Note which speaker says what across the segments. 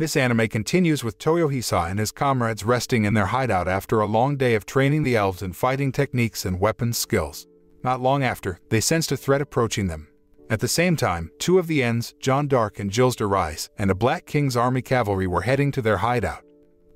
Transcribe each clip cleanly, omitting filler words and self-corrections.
Speaker 1: This anime continues with Toyohisa and his comrades resting in their hideout after a long day of training the elves in fighting techniques and weapons skills. Not long after, they sensed a threat approaching them. At the same time, two of the Ends, John Dark and Gilles de Rise, and a Black King's army cavalry were heading to their hideout.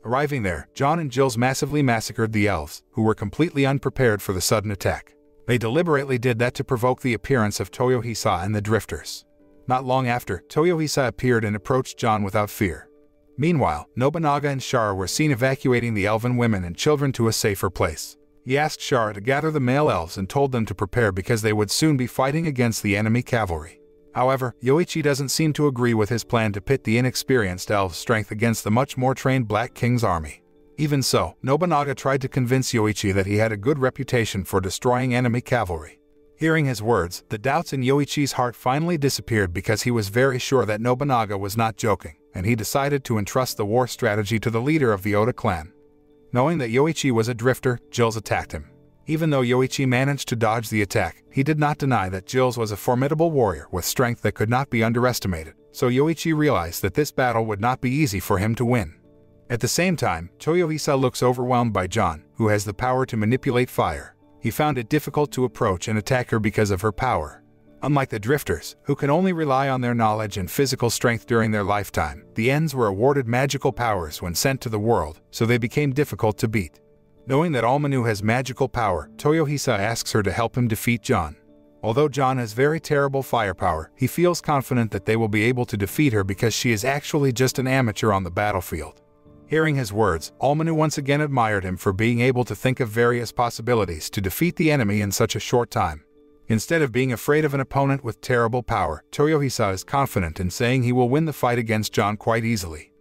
Speaker 1: Arriving there, John and Gilles massively massacred the elves, who were completely unprepared for the sudden attack. They deliberately did that to provoke the appearance of Toyohisa and the drifters. Not long after, Toyohisa appeared and approached John without fear. Meanwhile, Nobunaga and Shara were seen evacuating the elven women and children to a safer place. He asked Shara to gather the male elves and told them to prepare because they would soon be fighting against the enemy cavalry. However, Yoichi doesn't seem to agree with his plan to pit the inexperienced elves' strength against the much more trained Black King's army. Even so, Nobunaga tried to convince Yoichi that he had a good reputation for destroying enemy cavalry. Hearing his words, the doubts in Yoichi's heart finally disappeared because he was very sure that Nobunaga was not joking, and he decided to entrust the war strategy to the leader of the Oda clan. Knowing that Yoichi was a drifter, Gilles attacked him. Even though Yoichi managed to dodge the attack, he did not deny that Gilles was a formidable warrior with strength that could not be underestimated, so Yoichi realized that this battle would not be easy for him to win. At the same time, Toyohisa looks overwhelmed by John, who has the power to manipulate fire. He found it difficult to approach and attack her because of her power. Unlike the drifters, who can only rely on their knowledge and physical strength during their lifetime, the Ends were awarded magical powers when sent to the world, so they became difficult to beat. Knowing that Almanu has magical power, Toyohisa asks her to help him defeat John. Although John has very terrible firepower, he feels confident that they will be able to defeat her because she is actually just an amateur on the battlefield. Hearing his words, Almanu once again admired him for being able to think of various possibilities to defeat the enemy in such a short time. Instead of being afraid of an opponent with terrible power, Toyohisa is confident in saying he will win the fight against John quite easily.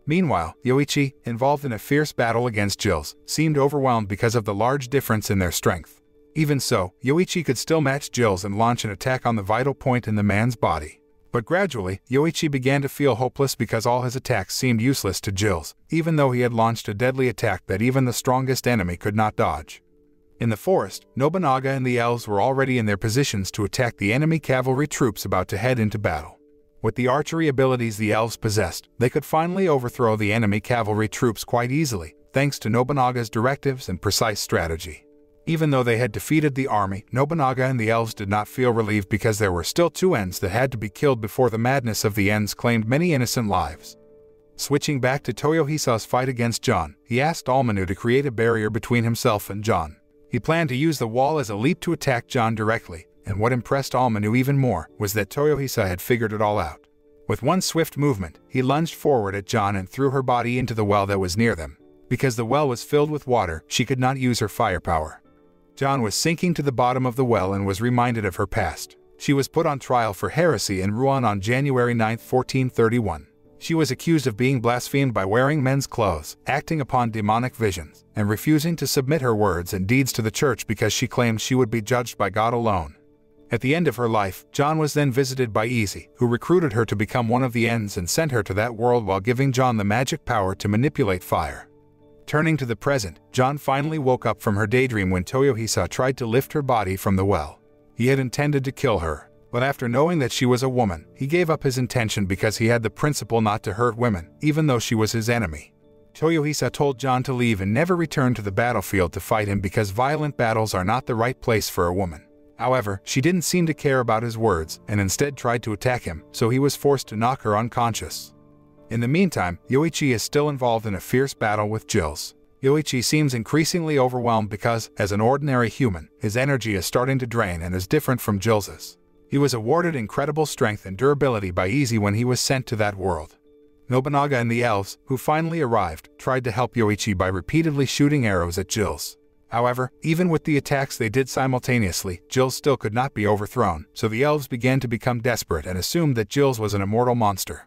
Speaker 1: Meanwhile, Yoichi, involved in a fierce battle against Gilles, seemed overwhelmed because of the large difference in their strength. Even so, Yoichi could still match Gilles and launch an attack on the vital point in the man's body. But gradually, Yoichi began to feel hopeless because all his attacks seemed useless to Gilles, even though he had launched a deadly attack that even the strongest enemy could not dodge. In the forest, Nobunaga and the elves were already in their positions to attack the enemy cavalry troops about to head into battle. With the archery abilities the elves possessed, they could finally overthrow the enemy cavalry troops quite easily, thanks to Nobunaga's directives and precise strategy. Even though they had defeated the army, Nobunaga and the elves did not feel relieved because there were still two Ends that had to be killed before the madness of the Ends claimed many innocent lives. Switching back to Toyohisa's fight against John, he asked Almanu to create a barrier between himself and John. He planned to use the wall as a leap to attack John directly, and what impressed Almanu even more was that Toyohisa had figured it all out. With one swift movement, he lunged forward at John and threw her body into the well that was near them. Because the well was filled with water, she could not use her firepower. John was sinking to the bottom of the well and was reminded of her past. She was put on trial for heresy in Rouen on January 9, 1431. She was accused of being blasphemed by wearing men's clothes, acting upon demonic visions, and refusing to submit her words and deeds to the church because she claimed she would be judged by God alone. At the end of her life, John was then visited by Ise, who recruited her to become one of the Ends and sent her to that world while giving John the magic power to manipulate fire. Turning to the present, John finally woke up from her daydream when Toyohisa tried to lift her body from the well. He had intended to kill her, but after knowing that she was a woman, he gave up his intention because he had the principle not to hurt women, even though she was his enemy. Toyohisa told John to leave and never return to the battlefield to fight him because violent battles are not the right place for a woman. However, she didn't seem to care about his words and instead tried to attack him, so he was forced to knock her unconscious. In the meantime, Yoichi is still involved in a fierce battle with Gilles. Yoichi seems increasingly overwhelmed because, as an ordinary human, his energy is starting to drain and is different from Gilles's. He was awarded incredible strength and durability by Ise when he was sent to that world. Nobunaga and the elves, who finally arrived, tried to help Yoichi by repeatedly shooting arrows at Gilles. However, even with the attacks they did simultaneously, Gilles still could not be overthrown, so the elves began to become desperate and assumed that Gilles was an immortal monster.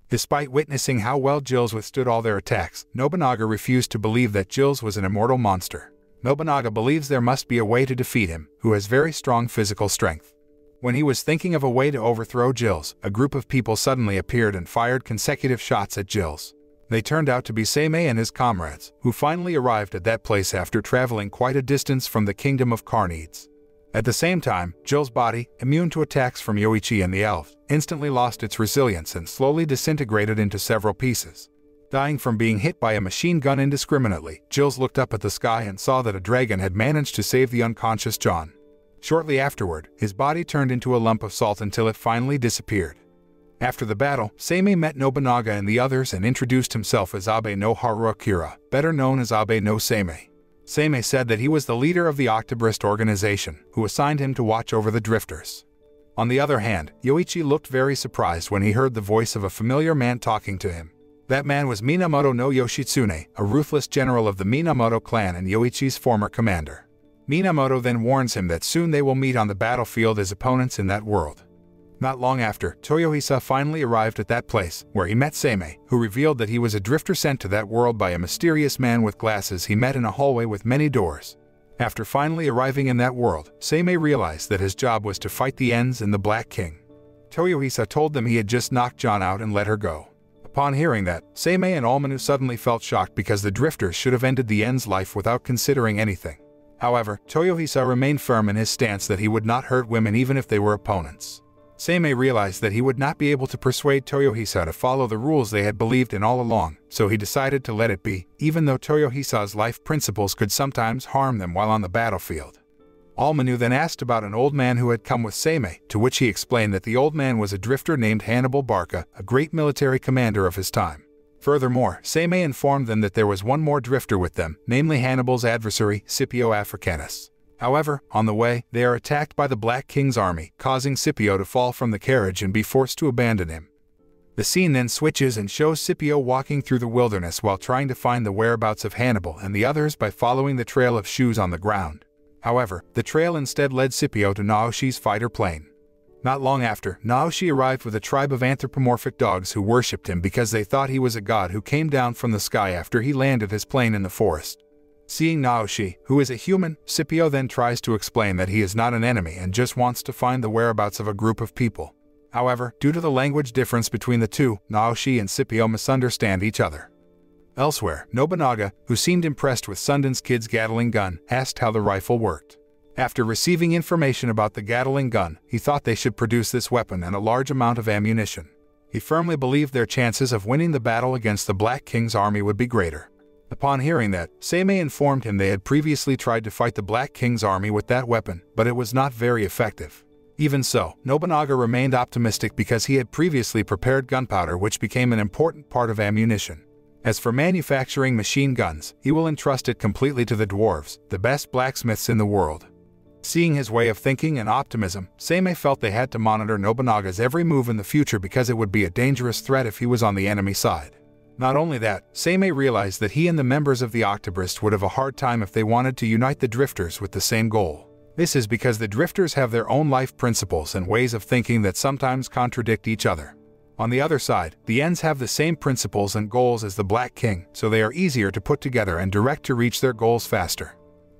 Speaker 1: Despite witnessing how well Gilles withstood all their attacks, Nobunaga refused to believe that Gilles was an immortal monster. Nobunaga believes there must be a way to defeat him, who has very strong physical strength. When he was thinking of a way to overthrow Gilles, a group of people suddenly appeared and fired consecutive shots at Gilles. They turned out to be Seimei and his comrades, who finally arrived at that place after traveling quite a distance from the kingdom of Carneades. At the same time, Jill's body, immune to attacks from Yoichi and the elves, instantly lost its resilience and slowly disintegrated into several pieces. Dying from being hit by a machine gun indiscriminately, Jills looked up at the sky and saw that a dragon had managed to save the unconscious John. Shortly afterward, his body turned into a lump of salt until it finally disappeared. After the battle, Seimei met Nobunaga and the others and introduced himself as Abe no Haruakira, better known as Abe no Seimei. Seimei said that he was the leader of the Octobrist organization, who assigned him to watch over the drifters. On the other hand, Yoichi looked very surprised when he heard the voice of a familiar man talking to him. That man was Minamoto no Yoshitsune, a ruthless general of the Minamoto clan and Yoichi's former commander. Minamoto then warns him that soon they will meet on the battlefield as opponents in that world. Not long after, Toyohisa finally arrived at that place, where he met Seimei, who revealed that he was a drifter sent to that world by a mysterious man with glasses he met in a hallway with many doors. After finally arriving in that world, Seimei realized that his job was to fight the Ends and the Black King. Toyohisa told them he had just knocked John out and let her go. Upon hearing that, Seimei and Almanu suddenly felt shocked because the drifters should have ended the End's life without considering anything. However, Toyohisa remained firm in his stance that he would not hurt women even if they were opponents. Seimei realized that he would not be able to persuade Toyohisa to follow the rules they had believed in all along, so he decided to let it be, even though Toyohisa's life principles could sometimes harm them while on the battlefield. Almanu then asked about an old man who had come with Seimei, to which he explained that the old man was a drifter named Hannibal Barca, a great military commander of his time. Furthermore, Seimei informed them that there was one more drifter with them, namely Hannibal's adversary, Scipio Africanus. However, on the way, they are attacked by the Black King's army, causing Scipio to fall from the carriage and be forced to abandon him. The scene then switches and shows Scipio walking through the wilderness while trying to find the whereabouts of Hannibal and the others by following the trail of shoes on the ground. However, the trail instead led Scipio to Naoshi's fighter plane. Not long after, Naoshi arrived with a tribe of anthropomorphic dogs who worshipped him because they thought he was a god who came down from the sky after he landed his plane in the forest. Seeing Naoshi, who is a human, Scipio then tries to explain that he is not an enemy and just wants to find the whereabouts of a group of people. However, due to the language difference between the two, Naoshi and Scipio misunderstand each other. Elsewhere, Nobunaga, who seemed impressed with Sunden's kid's Gatling gun, asked how the rifle worked. After receiving information about the Gatling gun, he thought they should produce this weapon and a large amount of ammunition. He firmly believed their chances of winning the battle against the Black King's army would be greater. Upon hearing that, Seimei informed him they had previously tried to fight the Black King's army with that weapon, but it was not very effective. Even so, Nobunaga remained optimistic because he had previously prepared gunpowder, which became an important part of ammunition. As for manufacturing machine guns, he will entrust it completely to the dwarves, the best blacksmiths in the world. Seeing his way of thinking and optimism, Seimei felt they had to monitor Nobunaga's every move in the future because it would be a dangerous threat if he was on the enemy side. Not only that, Seimei realized that he and the members of the Octobrist would have a hard time if they wanted to unite the drifters with the same goal. This is because the drifters have their own life principles and ways of thinking that sometimes contradict each other. On the other side, the Ends have the same principles and goals as the Black King, so they are easier to put together and direct to reach their goals faster.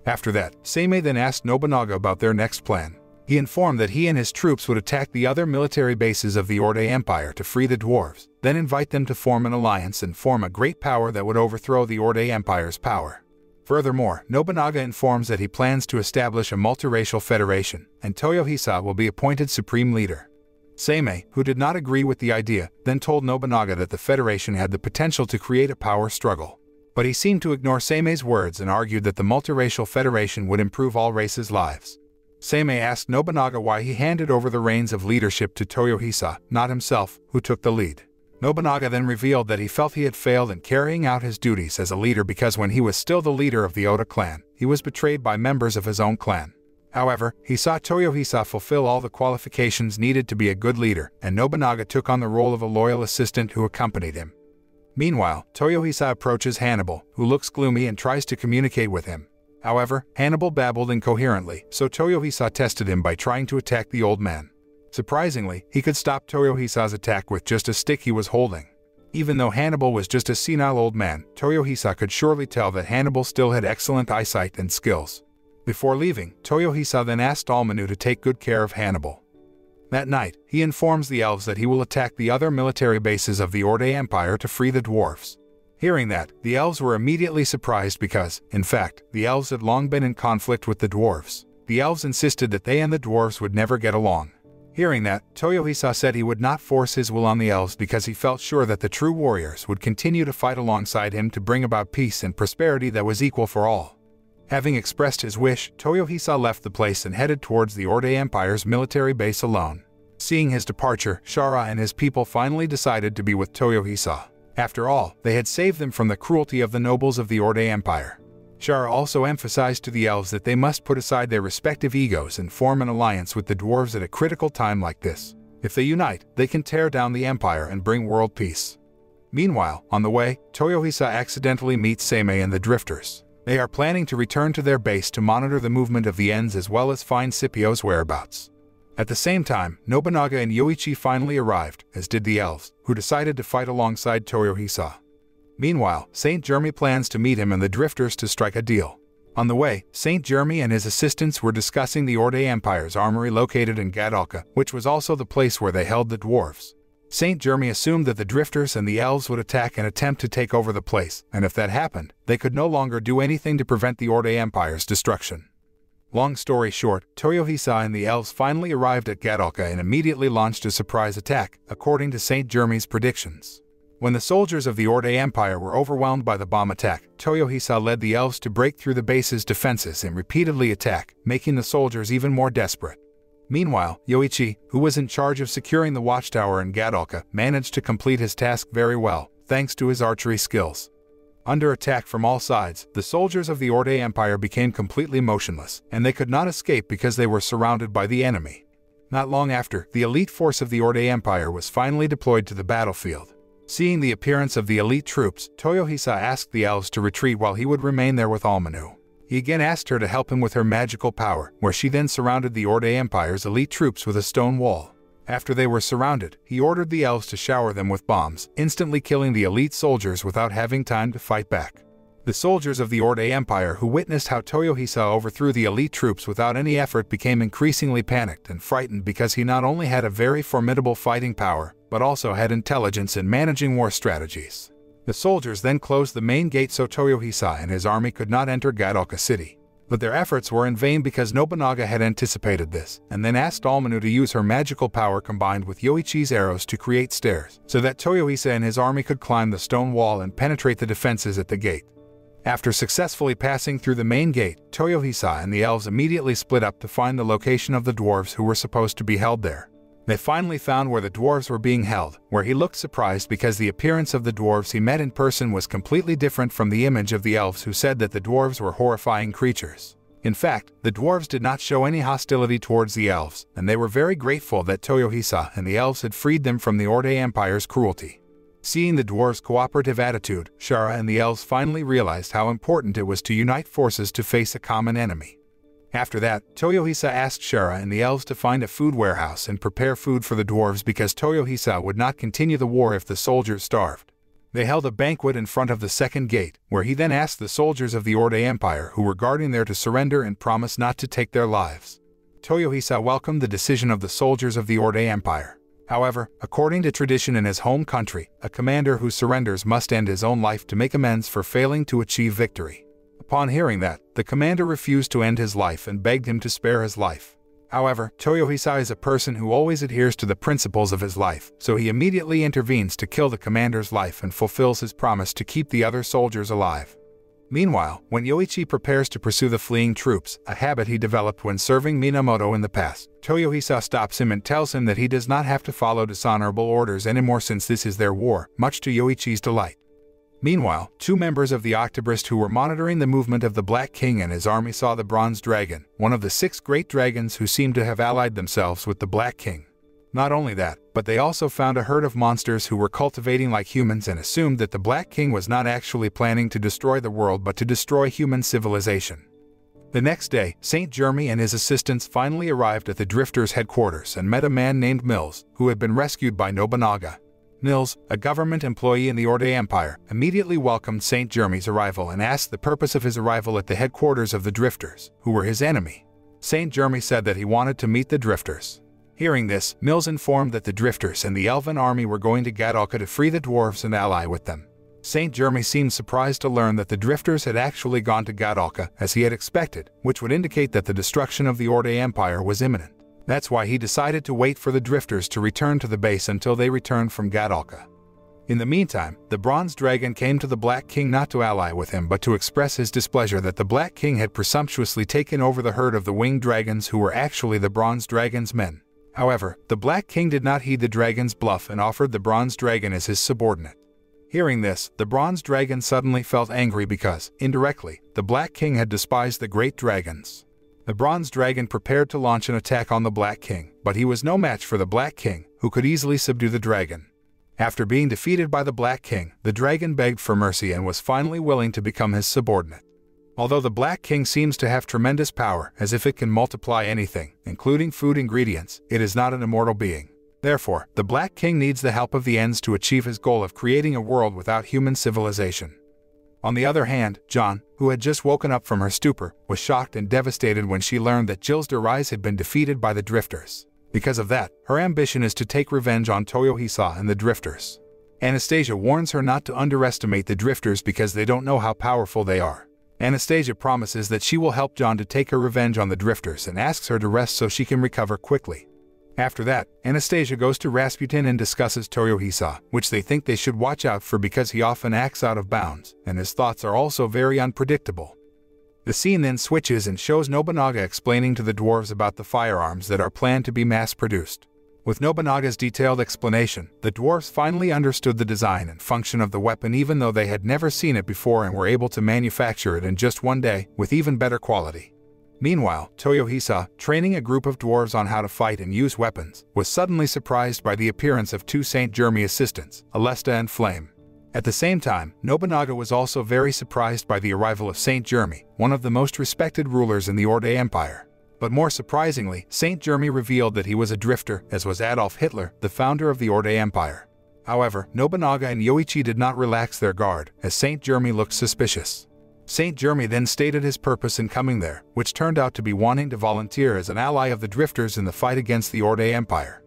Speaker 1: After that, Seimei then asked Nobunaga about their next plan. He informed that he and his troops would attack the other military bases of the Orde Empire to free the dwarves, then invite them to form an alliance and form a great power that would overthrow the Orde Empire's power. Furthermore, Nobunaga informs that he plans to establish a multiracial federation, and Toyohisa will be appointed supreme leader. Seimei, who did not agree with the idea, then told Nobunaga that the federation had the potential to create a power struggle. But he seemed to ignore Seimei's words and argued that the multiracial federation would improve all races' lives. Seimei asked Nobunaga why he handed over the reins of leadership to Toyohisa, not himself, who took the lead. Nobunaga then revealed that he felt he had failed in carrying out his duties as a leader because when he was still the leader of the Oda clan, he was betrayed by members of his own clan. However, he saw Toyohisa fulfill all the qualifications needed to be a good leader, and Nobunaga took on the role of a loyal assistant who accompanied him. Meanwhile, Toyohisa approaches Hannibal, who looks gloomy and tries to communicate with him. However, Hannibal babbled incoherently, so Toyohisa tested him by trying to attack the old man. Surprisingly, he could stop Toyohisa's attack with just a stick he was holding. Even though Hannibal was just a senile old man, Toyohisa could surely tell that Hannibal still had excellent eyesight and skills. Before leaving, Toyohisa then asked Almanu to take good care of Hannibal. That night, he informs the elves that he will attack the other military bases of the Orde Empire to free the dwarves. Hearing that, the elves were immediately surprised because, in fact, the elves had long been in conflict with the dwarves. the elves insisted that they and the dwarves would never get along. Hearing that, Toyohisa said he would not force his will on the elves because he felt sure that the true warriors would continue to fight alongside him to bring about peace and prosperity that was equal for all. Having expressed his wish, Toyohisa left the place and headed towards the Orde Empire's military base alone. Seeing his departure, Shara and his people finally decided to be with Toyohisa. After all, they had saved them from the cruelty of the nobles of the Orde Empire. Shara also emphasized to the elves that they must put aside their respective egos and form an alliance with the dwarves at a critical time like this. If they unite, they can tear down the empire and bring world peace. Meanwhile, on the way, Toyohisa accidentally meets Seimei and the drifters. They are planning to return to their base to monitor the movement of the Ends as well as find Scipio's whereabouts. At the same time, Nobunaga and Yoichi finally arrived, as did the elves, who decided to fight alongside Toyohisa. Meanwhile, Saint Jeremy plans to meet him and the drifters to strike a deal. On the way, Saint Jeremy and his assistants were discussing the Orde Empire's armory located in Gadalka, which was also the place where they held the dwarves. Saint Jeremy assumed that the drifters and the elves would attack and attempt to take over the place, and if that happened, they could no longer do anything to prevent the Orde Empire's destruction. Long story short, Toyohisa and the elves finally arrived at Gadalka and immediately launched a surprise attack, according to Saint Jeremy's predictions. When the soldiers of the Orde Empire were overwhelmed by the bomb attack, Toyohisa led the elves to break through the base's defenses and repeatedly attack, making the soldiers even more desperate. Meanwhile, Yoichi, who was in charge of securing the watchtower in Gadalka, managed to complete his task very well, thanks to his archery skills. Under attack from all sides, the soldiers of the Orde Empire became completely motionless, and they could not escape because they were surrounded by the enemy. Not long after, the elite force of the Orde Empire was finally deployed to the battlefield. Seeing the appearance of the elite troops, Toyohisa asked the elves to retreat while he would remain there with Almanu. He again asked her to help him with her magical power, where she then surrounded the Orde Empire's elite troops with a stone wall. After they were surrounded, he ordered the elves to shower them with bombs, instantly killing the elite soldiers without having time to fight back. The soldiers of the Orde Empire who witnessed how Toyohisa overthrew the elite troops without any effort became increasingly panicked and frightened because he not only had a very formidable fighting power, but also had intelligence in managing war strategies. The soldiers then closed the main gate so Toyohisa and his army could not enter Gadalka city. But their efforts were in vain because Nobunaga had anticipated this, and then asked Almanu to use her magical power combined with Yoichi's arrows to create stairs, so that Toyohisa and his army could climb the stone wall and penetrate the defenses at the gate. After successfully passing through the main gate, Toyohisa and the elves immediately split up to find the location of the dwarves who were supposed to be held there. They finally found where the dwarves were being held, where he looked surprised because the appearance of the dwarves he met in person was completely different from the image of the elves who said that the dwarves were horrifying creatures. In fact, the dwarves did not show any hostility towards the elves, and they were very grateful that Toyohisa and the elves had freed them from the Orde Empire's cruelty. Seeing the dwarves' cooperative attitude, Shara and the elves finally realized how important it was to unite forces to face a common enemy. After that, Toyohisa asked Shara and the elves to find a food warehouse and prepare food for the dwarves because Toyohisa would not continue the war if the soldiers starved. They held a banquet in front of the second gate, where he then asked the soldiers of the Orde Empire who were guarding there to surrender and promise not to take their lives. Toyohisa welcomed the decision of the soldiers of the Orde Empire. However, according to tradition in his home country, a commander who surrenders must end his own life to make amends for failing to achieve victory. Upon hearing that, the commander refused to end his life and begged him to spare his life. However, Toyohisa is a person who always adheres to the principles of his life, so he immediately intervenes to kill the commander's life and fulfills his promise to keep the other soldiers alive. Meanwhile, when Yoichi prepares to pursue the fleeing troops, a habit he developed when serving Minamoto in the past, Toyohisa stops him and tells him that he does not have to follow dishonorable orders anymore since this is their war, much to Yoichi's delight. Meanwhile, two members of the Octobrist who were monitoring the movement of the Black King and his army saw the Bronze Dragon, one of the 6 great dragons who seemed to have allied themselves with the Black King. Not only that, but they also found a herd of monsters who were cultivating like humans and assumed that the Black King was not actually planning to destroy the world but to destroy human civilization. The next day, Saint Jeremy and his assistants finally arrived at the Drifters' headquarters and met a man named Mills, who had been rescued by Nobunaga. Mills, a government employee in the Orde Empire, immediately welcomed Saint Jeremy's arrival and asked the purpose of his arrival at the headquarters of the Drifters, who were his enemy. Saint Jeremy said that he wanted to meet the Drifters. Hearing this, Mills informed that the Drifters and the Elven army were going to Gadalka to free the dwarves and ally with them. Saint Jeremy seemed surprised to learn that the drifters had actually gone to Gadalka as he had expected, which would indicate that the destruction of the Orde Empire was imminent. That's why he decided to wait for the drifters to return to the base until they returned from Gadalka. In the meantime, the Bronze Dragon came to the Black King not to ally with him but to express his displeasure that the Black King had presumptuously taken over the herd of the winged dragons who were actually the Bronze Dragon's men. However, the Black King did not heed the dragon's bluff and offered the Bronze Dragon as his subordinate. Hearing this, the Bronze Dragon suddenly felt angry because, indirectly, the Black King had despised the great dragons. The Bronze Dragon prepared to launch an attack on the Black King, but he was no match for the Black King, who could easily subdue the dragon. After being defeated by the Black King, the dragon begged for mercy and was finally willing to become his subordinate. Although the Black King seems to have tremendous power, as if it can multiply anything, including food ingredients, it is not an immortal being. Therefore, the Black King needs the help of the Ents to achieve his goal of creating a world without human civilization. On the other hand, John, who had just woken up from her stupor, was shocked and devastated when she learned that Jill's der Rise had been defeated by the drifters. Because of that, her ambition is to take revenge on Toyohisa and the drifters. Anastasia warns her not to underestimate the drifters because they don't know how powerful they are. Anastasia promises that she will help John to take her revenge on the drifters and asks her to rest so she can recover quickly. After that, Anastasia goes to Rasputin and discusses Toyohisa, which they think they should watch out for because he often acts out of bounds, and his thoughts are also very unpredictable. The scene then switches and shows Nobunaga explaining to the dwarves about the firearms that are planned to be mass-produced. With Nobunaga's detailed explanation, the dwarves finally understood the design and function of the weapon even though they had never seen it before and were able to manufacture it in just one day, with even better quality. Meanwhile, Toyohisa, training a group of dwarves on how to fight and use weapons, was suddenly surprised by the appearance of two Saint Jeremy assistants, Alesta and Flame. At the same time, Nobunaga was also very surprised by the arrival of Saint Jeremy, one of the most respected rulers in the Orde Empire. But more surprisingly, Saint Jeremy revealed that he was a drifter, as was Adolf Hitler, the founder of the Orde Empire. However, Nobunaga and Yoichi did not relax their guard, as Saint Jeremy looked suspicious. Saint Jeremy then stated his purpose in coming there, which turned out to be wanting to volunteer as an ally of the drifters in the fight against the Orde Empire.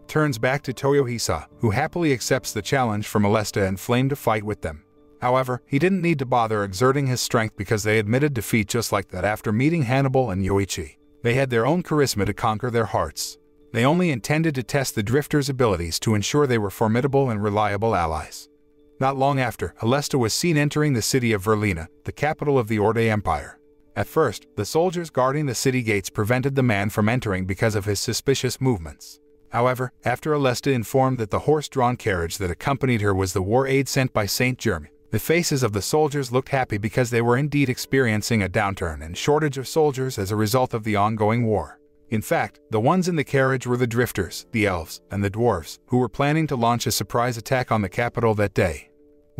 Speaker 1: Turns back to Toyohisa, who happily accepts the challenge from Alesta and Flame to fight with them. However, he didn't need to bother exerting his strength because they admitted defeat just like that after meeting Hannibal and Yoichi. They had their own charisma to conquer their hearts. They only intended to test the drifters' abilities to ensure they were formidable and reliable allies. Not long after, Alesta was seen entering the city of Verlina, the capital of the Orde Empire. At first, the soldiers guarding the city gates prevented the man from entering because of his suspicious movements. However, after Alesta informed that the horse-drawn carriage that accompanied her was the war aid sent by Saint Jeremy, the faces of the soldiers looked happy because they were indeed experiencing a downturn and shortage of soldiers as a result of the ongoing war. In fact, the ones in the carriage were the drifters, the elves, and the dwarves, who were planning to launch a surprise attack on the capital that day.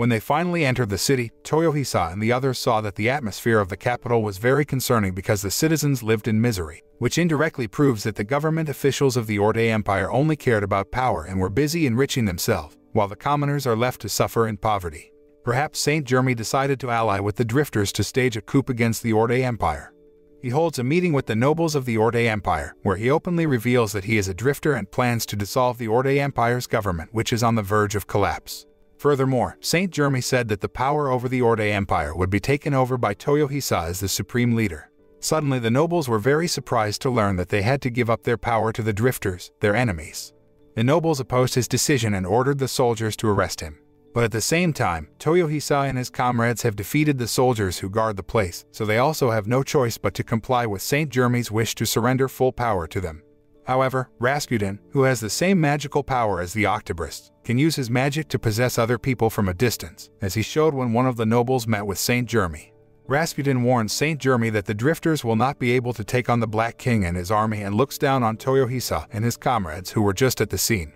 Speaker 1: When they finally entered the city, Toyohisa and the others saw that the atmosphere of the capital was very concerning because the citizens lived in misery, which indirectly proves that the government officials of the Orde Empire only cared about power and were busy enriching themselves, while the commoners are left to suffer in poverty. Perhaps Saint Jeremy decided to ally with the drifters to stage a coup against the Orde Empire. He holds a meeting with the nobles of the Orde Empire, where he openly reveals that he is a drifter and plans to dissolve the Orde Empire's government, which is on the verge of collapse. Furthermore, Saint Jeremy said that the power over the Orde Empire would be taken over by Toyohisa as the supreme leader. Suddenly the nobles were very surprised to learn that they had to give up their power to the drifters, their enemies. The nobles opposed his decision and ordered the soldiers to arrest him. But at the same time, Toyohisa and his comrades have defeated the soldiers who guard the place, so they also have no choice but to comply with Saint Jeremy's wish to surrender full power to them. However, Rasputin, who has the same magical power as the Octobrists, can use his magic to possess other people from a distance, as he showed when one of the nobles met with Saint Jeremy. Rasputin warns Saint Jeremy that the drifters will not be able to take on the Black King and his army and looks down on Toyohisa and his comrades who were just at the scene.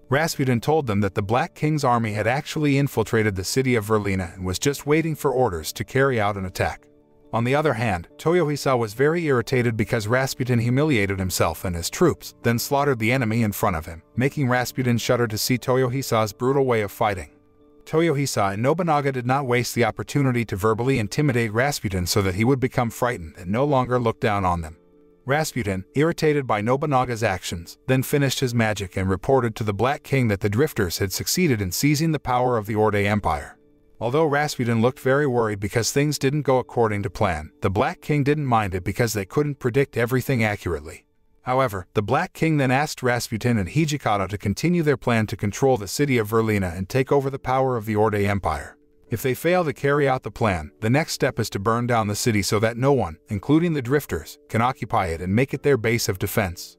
Speaker 1: Rasputin told them that the Black King's army had actually infiltrated the city of Verlina and was just waiting for orders to carry out an attack. On the other hand, Toyohisa was very irritated because Rasputin humiliated himself and his troops, then slaughtered the enemy in front of him, making Rasputin shudder to see Toyohisa's brutal way of fighting. Toyohisa and Nobunaga did not waste the opportunity to verbally intimidate Rasputin so that he would become frightened and no longer look down on them. Rasputin, irritated by Nobunaga's actions, then finished his magic and reported to the Black King that the drifters had succeeded in seizing the power of the Orde Empire. Although Rasputin looked very worried because things didn't go according to plan, the Black King didn't mind it because they couldn't predict everything accurately. However, the Black King then asked Rasputin and Hijikata to continue their plan to control the city of Verlina and take over the power of the Orde Empire. If they fail to carry out the plan, the next step is to burn down the city so that no one, including the drifters, can occupy it and make it their base of defense.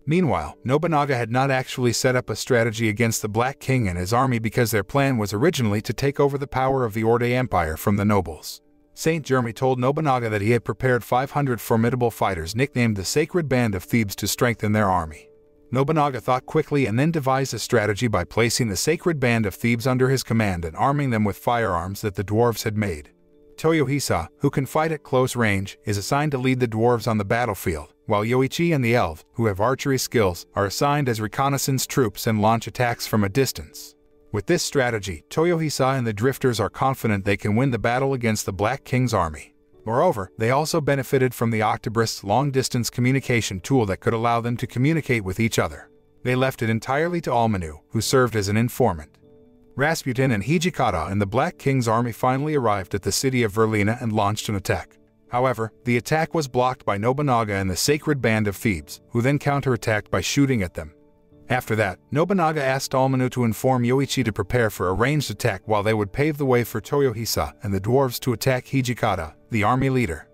Speaker 1: Meanwhile, Nobunaga had not actually set up a strategy against the Black King and his army because their plan was originally to take over the power of the Orde Empire from the nobles. Saint Jeremy told Nobunaga that he had prepared 500 formidable fighters nicknamed the Sacred Band of Thebes to strengthen their army. Nobunaga thought quickly and then devised a strategy by placing the Sacred Band of Thebes under his command and arming them with firearms that the dwarves had made. Toyohisa, who can fight at close range, is assigned to lead the dwarves on the battlefield, while Yoichi and the elves, who have archery skills, are assigned as reconnaissance troops and launch attacks from a distance. With this strategy, Toyohisa and the drifters are confident they can win the battle against the Black King's army. Moreover, they also benefited from the Octobrist's long-distance communication tool that could allow them to communicate with each other. They left it entirely to Almanu, who served as an informant. Rasputin and Hijikata and the Black King's army finally arrived at the city of Verlina and launched an attack. However, the attack was blocked by Nobunaga and the Sacred Band of Thebes, who then counterattacked by shooting at them. After that, Nobunaga asked Almanu to inform Yoichi to prepare for a ranged attack while they would pave the way for Toyohisa and the dwarves to attack Hijikata, the army leader.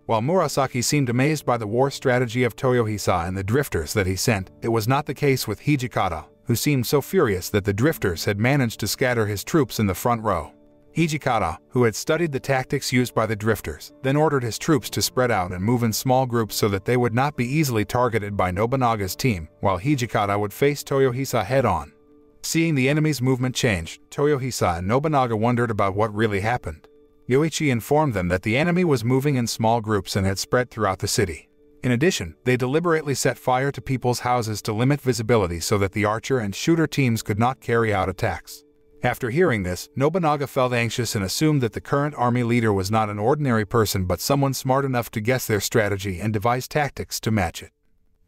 Speaker 1: While Murasaki seemed amazed by the war strategy of Toyohisa and the drifters that he sent, it was not the case with Hijikata, who seemed so furious that the drifters had managed to scatter his troops in the front row. Hijikata, who had studied the tactics used by the drifters, then ordered his troops to spread out and move in small groups so that they would not be easily targeted by Nobunaga's team, while Hijikata would face Toyohisa head-on. Seeing the enemy's movement change, Toyohisa and Nobunaga wondered about what really happened. Yoichi informed them that the enemy was moving in small groups and had spread throughout the city. In addition, they deliberately set fire to people's houses to limit visibility so that the archer and shooter teams could not carry out attacks. After hearing this, Nobunaga felt anxious and assumed that the current army leader was not an ordinary person but someone smart enough to guess their strategy and devise tactics to match it.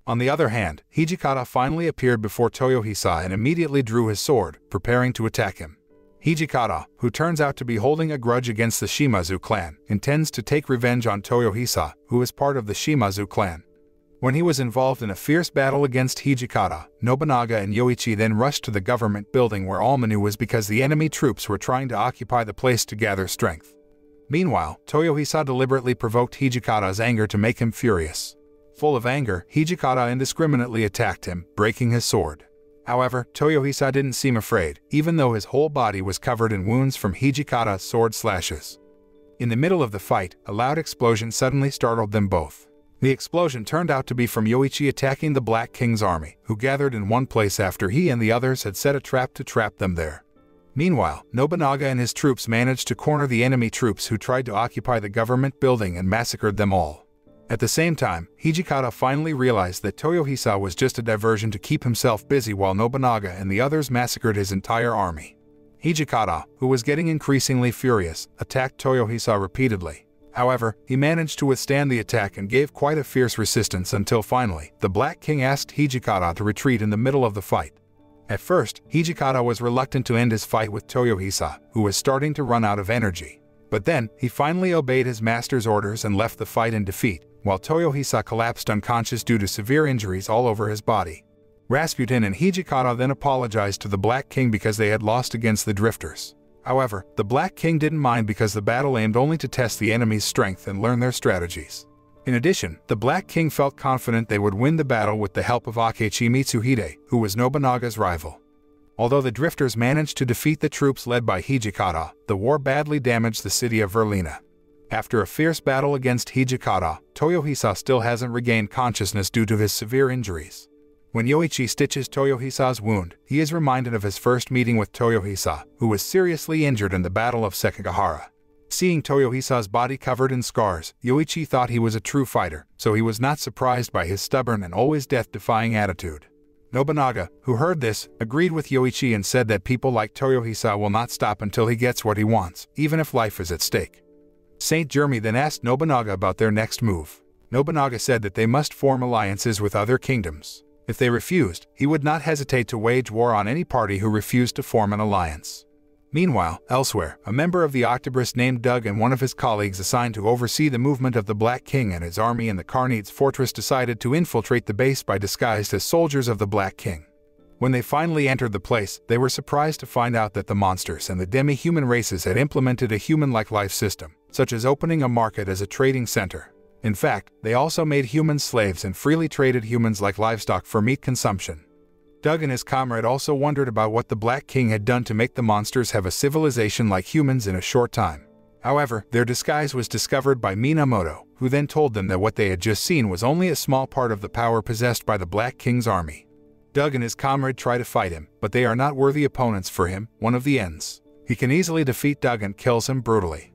Speaker 1: On the other hand, Hijikata finally appeared before Toyohisa and immediately drew his sword, preparing to attack him. Hijikata, who turns out to be holding a grudge against the Shimazu clan, intends to take revenge on Toyohisa, who is part of the Shimazu clan. When he was involved in a fierce battle against Hijikata, Nobunaga and Yoichi then rushed to the government building where Almanu was because the enemy troops were trying to occupy the place to gather strength. Meanwhile, Toyohisa deliberately provoked Hijikata's anger to make him furious. Full of anger, Hijikata indiscriminately attacked him, breaking his sword. However, Toyohisa didn't seem afraid, even though his whole body was covered in wounds from Hijikata's sword slashes. In the middle of the fight, a loud explosion suddenly startled them both. The explosion turned out to be from Yoichi attacking the Black King's army, who gathered in one place after he and the others had set a trap to trap them there. Meanwhile, Nobunaga and his troops managed to corner the enemy troops who tried to occupy the government building and massacred them all. At the same time, Hijikata finally realized that Toyohisa was just a diversion to keep himself busy while Nobunaga and the others massacred his entire army. Hijikata, who was getting increasingly furious, attacked Toyohisa repeatedly. However, he managed to withstand the attack and gave quite a fierce resistance until finally, the Black King asked Hijikata to retreat in the middle of the fight. At first, Hijikata was reluctant to end his fight with Toyohisa, who was starting to run out of energy. But then, he finally obeyed his master's orders and left the fight in defeat, while Toyohisa collapsed unconscious due to severe injuries all over his body. Rasputin and Hijikata then apologized to the Black King because they had lost against the drifters. However, the Black King didn't mind because the battle aimed only to test the enemy's strength and learn their strategies. In addition, the Black King felt confident they would win the battle with the help of Akechi Mitsuhide, who was Nobunaga's rival. Although the drifters managed to defeat the troops led by Hijikata, the war badly damaged the city of Verlina. After a fierce battle against Hijikata, Toyohisa still hasn't regained consciousness due to his severe injuries. When Yoichi stitches Toyohisa's wound, he is reminded of his first meeting with Toyohisa, who was seriously injured in the Battle of Sekigahara. Seeing Toyohisa's body covered in scars, Yoichi thought he was a true fighter, so he was not surprised by his stubborn and always death-defying attitude. Nobunaga, who heard this, agreed with Yoichi and said that people like Toyohisa will not stop until he gets what he wants, even if life is at stake. Saint Jeremy then asked Nobunaga about their next move. Nobunaga said that they must form alliances with other kingdoms. If they refused, he would not hesitate to wage war on any party who refused to form an alliance. Meanwhile, elsewhere, a member of the Octobrist named Doug and one of his colleagues assigned to oversee the movement of the Black King and his army in the Carnide's fortress decided to infiltrate the base by disguised as soldiers of the Black King. When they finally entered the place, they were surprised to find out that the monsters and the demi-human races had implemented a human-like life system, such as opening a market as a trading center. In fact, they also made humans slaves and freely traded humans like livestock for meat consumption. Doug and his comrade also wondered about what the Black King had done to make the monsters have a civilization like humans in a short time. However, their disguise was discovered by Minamoto, who then told them that what they had just seen was only a small part of the power possessed by the Black King's army. Doug and his comrade try to fight him, but they are not worthy opponents for him, one of the ends. He can easily defeat Doug and kills him brutally.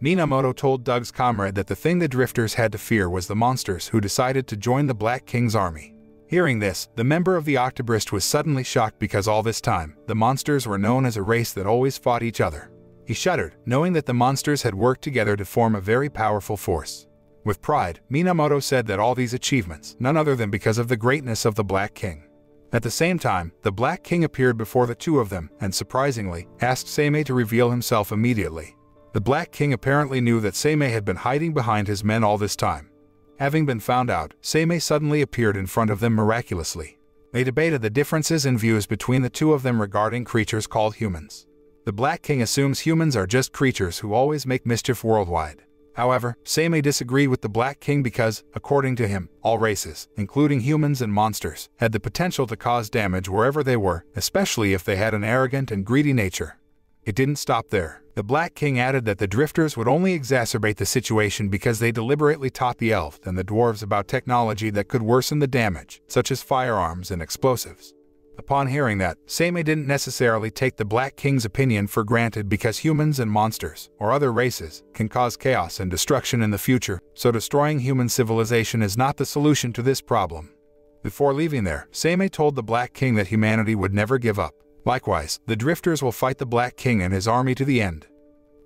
Speaker 1: Minamoto told Doug's comrade that the thing the drifters had to fear was the monsters who decided to join the Black King's army. Hearing this, the member of the Octobrist was suddenly shocked because all this time, the monsters were known as a race that always fought each other. He shuddered, knowing that the monsters had worked together to form a very powerful force. With pride, Minamoto said that all these achievements, none other than because of the greatness of the Black King. At the same time, the Black King appeared before the two of them and, surprisingly, asked Seimei to reveal himself immediately. The Black King apparently knew that Seimei had been hiding behind his men all this time. Having been found out, Seimei suddenly appeared in front of them miraculously. They debated the differences in views between the two of them regarding creatures called humans. The Black King assumes humans are just creatures who always make mischief worldwide. However, Seimei disagreed with the Black King because, according to him, all races, including humans and monsters, had the potential to cause damage wherever they were, especially if they had an arrogant and greedy nature. It didn't stop there. The Black King added that the drifters would only exacerbate the situation because they deliberately taught the elves and the dwarves about technology that could worsen the damage, such as firearms and explosives. Upon hearing that, Seimei didn't necessarily take the Black King's opinion for granted because humans and monsters, or other races, can cause chaos and destruction in the future, so destroying human civilization is not the solution to this problem. Before leaving there, Seimei told the Black King that humanity would never give up. Likewise, the drifters will fight the Black King and his army to the end.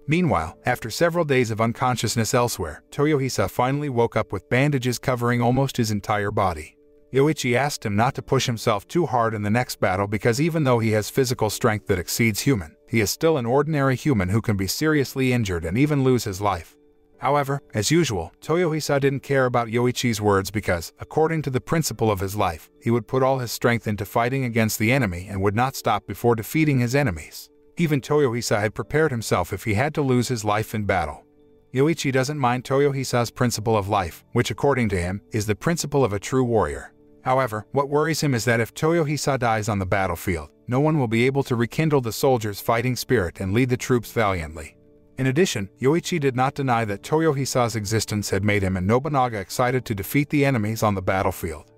Speaker 1: Meanwhile, after several days of unconsciousness elsewhere, Toyohisa finally woke up with bandages covering almost his entire body. Yoichi asked him not to push himself too hard in the next battle because even though he has physical strength that exceeds human, he is still an ordinary human who can be seriously injured and even lose his life. However, as usual, Toyohisa didn't care about Yoichi's words because, according to the principle of his life, he would put all his strength into fighting against the enemy and would not stop before defeating his enemies. Even Toyohisa had prepared himself if he had to lose his life in battle. Yoichi doesn't mind Toyohisa's principle of life, which according to him, is the principle of a true warrior. However, what worries him is that if Toyohisa dies on the battlefield, no one will be able to rekindle the soldiers' fighting spirit and lead the troops valiantly. In addition, Yoichi did not deny that Toyohisa's existence had made him and Nobunaga excited to defeat the enemies on the battlefield.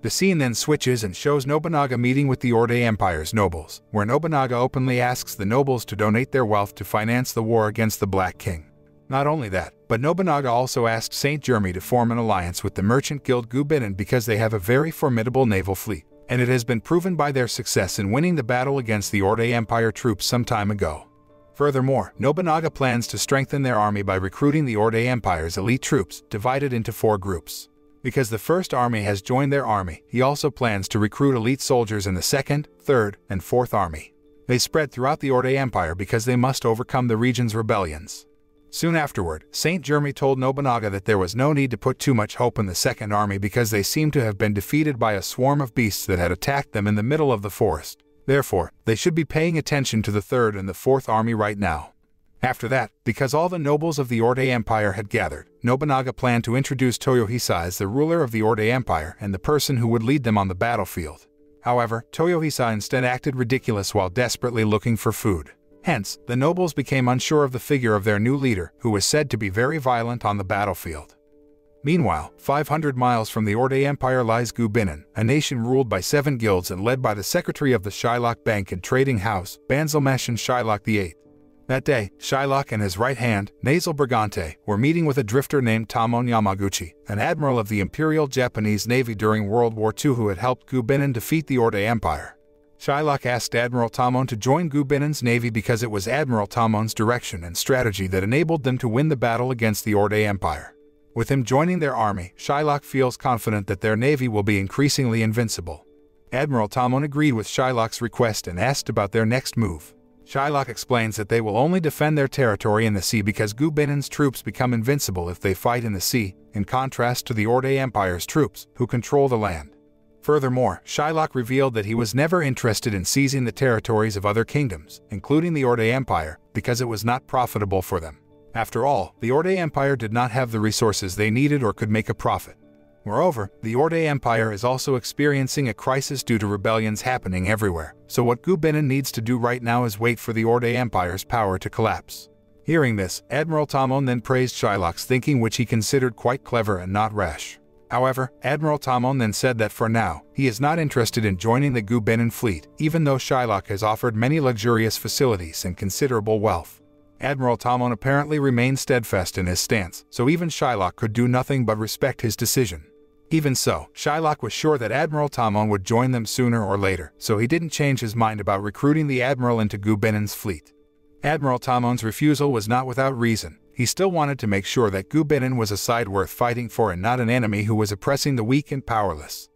Speaker 1: The scene then switches and shows Nobunaga meeting with the Orde Empire's nobles, where Nobunaga openly asks the nobles to donate their wealth to finance the war against the Black King. Not only that, but Nobunaga also asked Saint Jeremy to form an alliance with the merchant guild Gubinin because they have a very formidable naval fleet, and it has been proven by their success in winning the battle against the Orde Empire troops some time ago. Furthermore, Nobunaga plans to strengthen their army by recruiting the Orde Empire's elite troops, divided into 4 groups. Because the first army has joined their army, he also plans to recruit elite soldiers in the 2nd, 3rd, and 4th army. They spread throughout the Orde Empire because they must overcome the region's rebellions. Soon afterward, Saint Jeremy told Nobunaga that there was no need to put too much hope in the 2nd army because they seemed to have been defeated by a swarm of beasts that had attacked them in the middle of the forest. Therefore, they should be paying attention to the 3rd and the 4th army right now. After that, because all the nobles of the Orde Empire had gathered, Nobunaga planned to introduce Toyohisa as the ruler of the Orde Empire and the person who would lead them on the battlefield. However, Toyohisa instead acted ridiculous while desperately looking for food. Hence, the nobles became unsure of the figure of their new leader, who was said to be very violent on the battlefield. Meanwhile, 500 miles from the Orde Empire lies Gubinin, a nation ruled by 7 guilds and led by the secretary of the Shylock Bank and Trading House, Banzelmesh and Shylock VIII. That day, Shylock and his right hand, Nasal Brigante, were meeting with a drifter named Tamon Yamaguchi, an admiral of the Imperial Japanese Navy during World War II who had helped Gubinin defeat the Orde Empire. Shylock asked Admiral Tamon to join Gubinin's navy because it was Admiral Tamon's direction and strategy that enabled them to win the battle against the Orde Empire. With him joining their army, Shylock feels confident that their navy will be increasingly invincible. Admiral Tamon agreed with Shylock's request and asked about their next move. Shylock explains that they will only defend their territory in the sea because Gu Binin's troops become invincible if they fight in the sea, in contrast to the Orde Empire's troops, who control the land. Furthermore, Shylock revealed that he was never interested in seizing the territories of other kingdoms, including the Orde Empire, because it was not profitable for them. After all, the Orde Empire did not have the resources they needed or could make a profit. Moreover, the Orde Empire is also experiencing a crisis due to rebellions happening everywhere, so what Gu Binin needs to do right now is wait for the Orde Empire's power to collapse. Hearing this, Admiral Tamon then praised Shylock's thinking, which he considered quite clever and not rash. However, Admiral Tamon then said that for now, he is not interested in joining the Gu Binin fleet, even though Shylock has offered many luxurious facilities and considerable wealth. Admiral Tamon apparently remained steadfast in his stance, so even Shylock could do nothing but respect his decision. Even so, Shylock was sure that Admiral Tamon would join them sooner or later, so he didn't change his mind about recruiting the Admiral into Gu Binin's fleet. Admiral Tamon's refusal was not without reason. He still wanted to make sure that Gu Binin was a side worth fighting for and not an enemy who was oppressing the weak and powerless.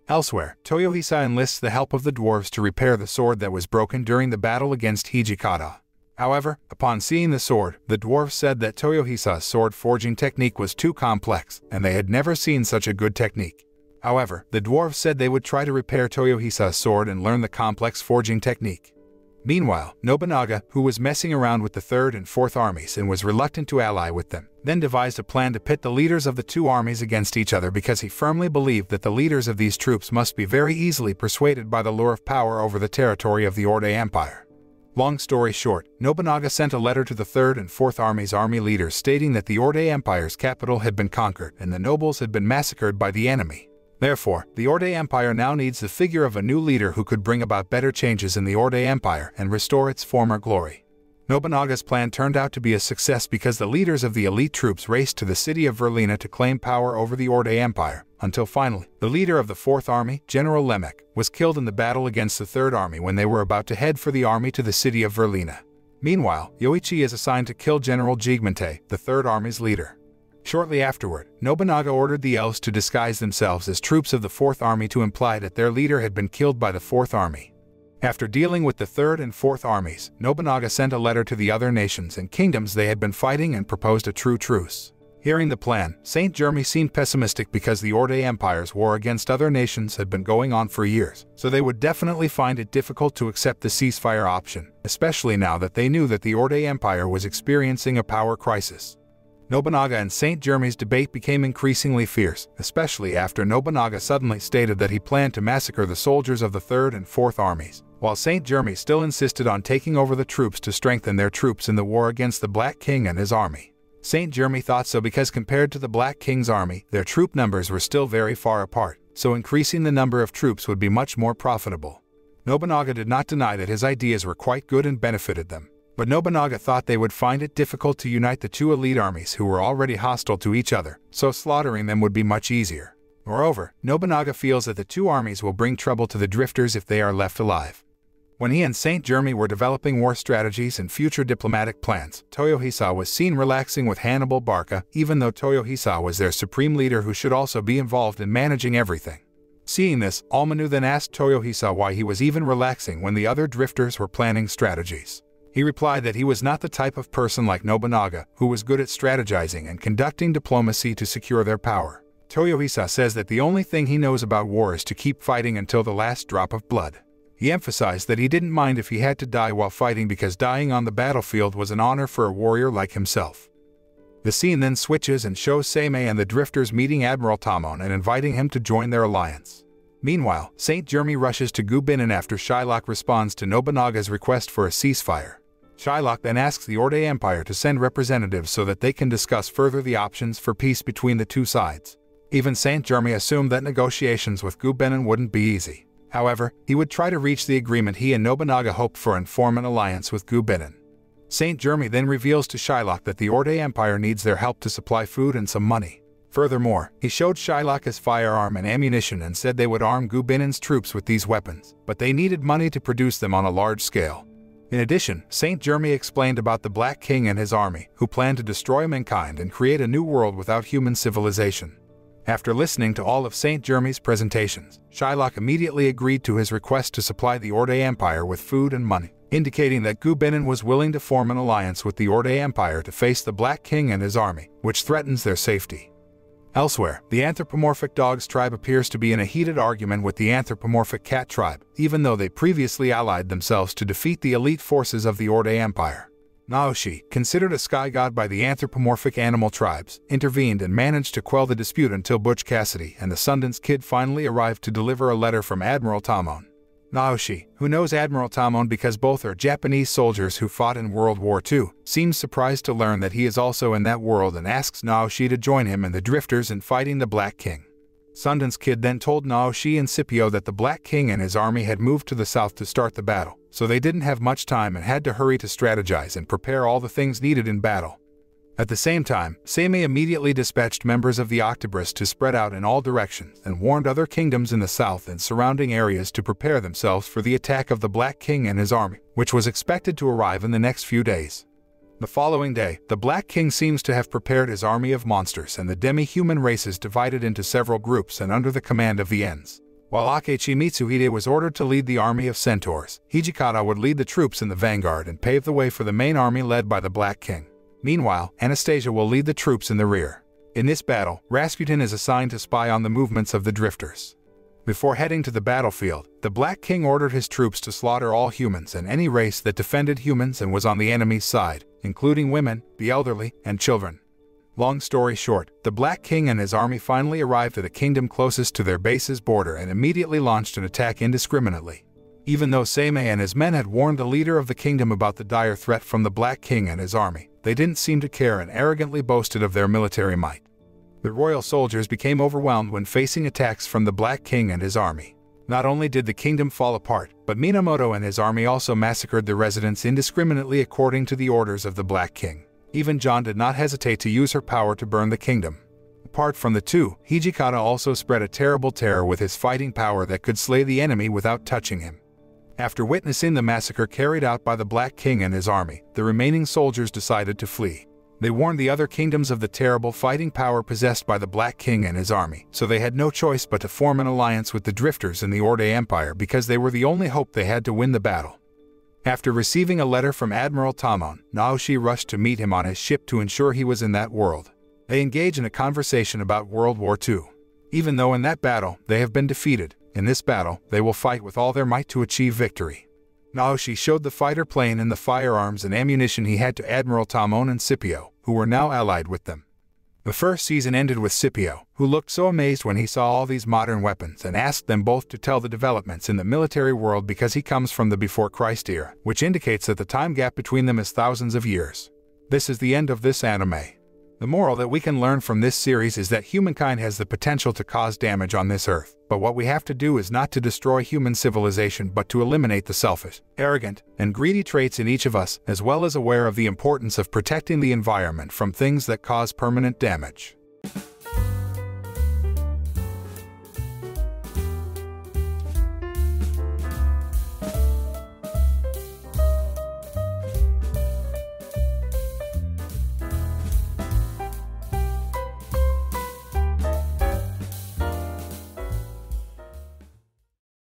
Speaker 1: Elsewhere, Toyohisa enlists the help of the dwarves to repair the sword that was broken during the battle against Hijikata. However, upon seeing the sword, the dwarves said that Toyohisa's sword forging technique was too complex, and they had never seen such a good technique. However, the dwarves said they would try to repair Toyohisa's sword and learn the complex forging technique. Meanwhile, Nobunaga, who was messing around with the 3rd and 4th armies and was reluctant to ally with them, then devised a plan to pit the leaders of the two armies against each other because he firmly believed that the leaders of these troops must be very easily persuaded by the lure of power over the territory of the Orde Empire. Long story short, Nobunaga sent a letter to the 3rd and 4th Army's army leaders stating that the Orde Empire's capital had been conquered and the nobles had been massacred by the enemy. Therefore, the Orde Empire now needs the figure of a new leader who could bring about better changes in the Orde Empire and restore its former glory. Nobunaga's plan turned out to be a success because the leaders of the elite troops raced to the city of Verlina to claim power over the Orde Empire, until finally, the leader of the 4th Army, General Lemek, was killed in the battle against the 3rd Army when they were about to head for the army to the city of Verlina. Meanwhile, Yoichi is assigned to kill General Jigmente, the 3rd Army's leader. Shortly afterward, Nobunaga ordered the elves to disguise themselves as troops of the 4th Army to imply that their leader had been killed by the 4th Army. After dealing with the 3rd and 4th armies, Nobunaga sent a letter to the other nations and kingdoms they had been fighting and proposed a true truce. Hearing the plan, Saint Jeremy seemed pessimistic because the Orde Empire's war against other nations had been going on for years, so they would definitely find it difficult to accept the ceasefire option, especially now that they knew that the Orde Empire was experiencing a power crisis. Nobunaga and Saint Jeremy's debate became increasingly fierce, especially after Nobunaga suddenly stated that he planned to massacre the soldiers of the 3rd and 4th armies, while Saint Jeremy still insisted on taking over the troops to strengthen their troops in the war against the Black King and his army. Saint Jeremy thought so because compared to the Black King's army, their troop numbers were still very far apart, so increasing the number of troops would be much more profitable. Nobunaga did not deny that his ideas were quite good and benefited them, but Nobunaga thought they would find it difficult to unite the two elite armies who were already hostile to each other, so slaughtering them would be much easier. Moreover, Nobunaga feels that the two armies will bring trouble to the drifters if they are left alive. When he and Saint Jeremy were developing war strategies and future diplomatic plans, Toyohisa was seen relaxing with Hannibal Barca, even though Toyohisa was their supreme leader who should also be involved in managing everything. Seeing this, Almanu then asked Toyohisa why he was even relaxing when the other drifters were planning strategies. He replied that he was not the type of person like Nobunaga, who was good at strategizing and conducting diplomacy to secure their power. Toyohisa says that the only thing he knows about war is to keep fighting until the last drop of blood. He emphasized that he didn't mind if he had to die while fighting because dying on the battlefield was an honor for a warrior like himself. The scene then switches and shows Seimei and the drifters meeting Admiral Tamon and inviting him to join their alliance. Meanwhile, Saint Jeremy rushes to Gu Binin after Shylock responds to Nobunaga's request for a ceasefire. Shylock then asks the Orde Empire to send representatives so that they can discuss further the options for peace between the two sides. Even Saint Jeremy assumed that negotiations with Gu Binin wouldn't be easy. However, he would try to reach the agreement he and Nobunaga hoped for and form an alliance with Gu Binin. Saint Jeremy then reveals to Shylock that the Orde Empire needs their help to supply food and some money. Furthermore, he showed Shylock his firearm and ammunition and said they would arm Gu Binin's troops with these weapons, but they needed money to produce them on a large scale. In addition, Saint Jeremy explained about the Black King and his army, who planned to destroy mankind and create a new world without human civilization. After listening to all of Saint Jeremy's presentations, Shylock immediately agreed to his request to supply the Orde Empire with food and money. indicating that Gubenin was willing to form an alliance with the Orde Empire to face the Black King and his army, which threatens their safety. Elsewhere, the anthropomorphic dogs tribe appears to be in a heated argument with the anthropomorphic cat tribe, even though they previously allied themselves to defeat the elite forces of the Orde Empire. Naoshi, considered a sky god by the anthropomorphic animal tribes, intervened and managed to quell the dispute until Butch Cassidy and the Sundance Kid finally arrived to deliver a letter from Admiral Tamon. Naoshi, who knows Admiral Tamon because both are Japanese soldiers who fought in World War II, seems surprised to learn that he is also in that world and asks Naoshi to join him and the Drifters in fighting the Black King. Sundance Kid then told Naoshi and Scipio that the Black King and his army had moved to the south to start the battle, so they didn't have much time and had to hurry to strategize and prepare all the things needed in battle. At the same time, Seimei immediately dispatched members of the Octobris to spread out in all directions and warned other kingdoms in the south and surrounding areas to prepare themselves for the attack of the Black King and his army, which was expected to arrive in the next few days. The following day, the Black King seems to have prepared his army of monsters and the demi-human races divided into several groups and under the command of the Ends. While Akechi Mitsuhide was ordered to lead the army of centaurs, Hijikata would lead the troops in the vanguard and pave the way for the main army led by the Black King. Meanwhile, Anastasia will lead the troops in the rear. In this battle, Rasputin is assigned to spy on the movements of the Drifters. Before heading to the battlefield, the Black King ordered his troops to slaughter all humans and any race that defended humans and was on the enemy's side, including women, the elderly, and children. Long story short, the Black King and his army finally arrived at a kingdom closest to their base's border and immediately launched an attack indiscriminately. Even though Seimei and his men had warned the leader of the kingdom about the dire threat from the Black King and his army, they didn't seem to care and arrogantly boasted of their military might. The royal soldiers became overwhelmed when facing attacks from the Black King and his army. Not only did the kingdom fall apart, but Minamoto and his army also massacred the residents indiscriminately according to the orders of the Black King. Even John did not hesitate to use her power to burn the kingdom. Apart from the two, Hijikata also spread a terrible terror with his fighting power that could slay the enemy without touching him. After witnessing the massacre carried out by the Black King and his army, the remaining soldiers decided to flee. They warned the other kingdoms of the terrible fighting power possessed by the Black King and his army, so they had no choice but to form an alliance with the Drifters in the Orde Empire because they were the only hope they had to win the battle. After receiving a letter from Admiral Tamon, Naoshi rushed to meet him on his ship to ensure he was in that world. They engage in a conversation about World War II. Even though in that battle they have been defeated, in this battle they will fight with all their might to achieve victory. Naoshi showed the fighter plane and the firearms and ammunition he had to Admiral Tamon and Scipio, who were now allied with them. The first season ended with Scipio, who looked so amazed when he saw all these modern weapons and asked them both to tell the developments in the military world because he comes from the before Christ era, which indicates that the time gap between them is thousands of years. This is the end of this anime. The moral that we can learn from this series is that humankind has the potential to cause damage on this earth, but what we have to do is not to destroy human civilization but to eliminate the selfish, arrogant, and greedy traits in each of us, as well as aware of the importance of protecting the environment from things that cause permanent damage.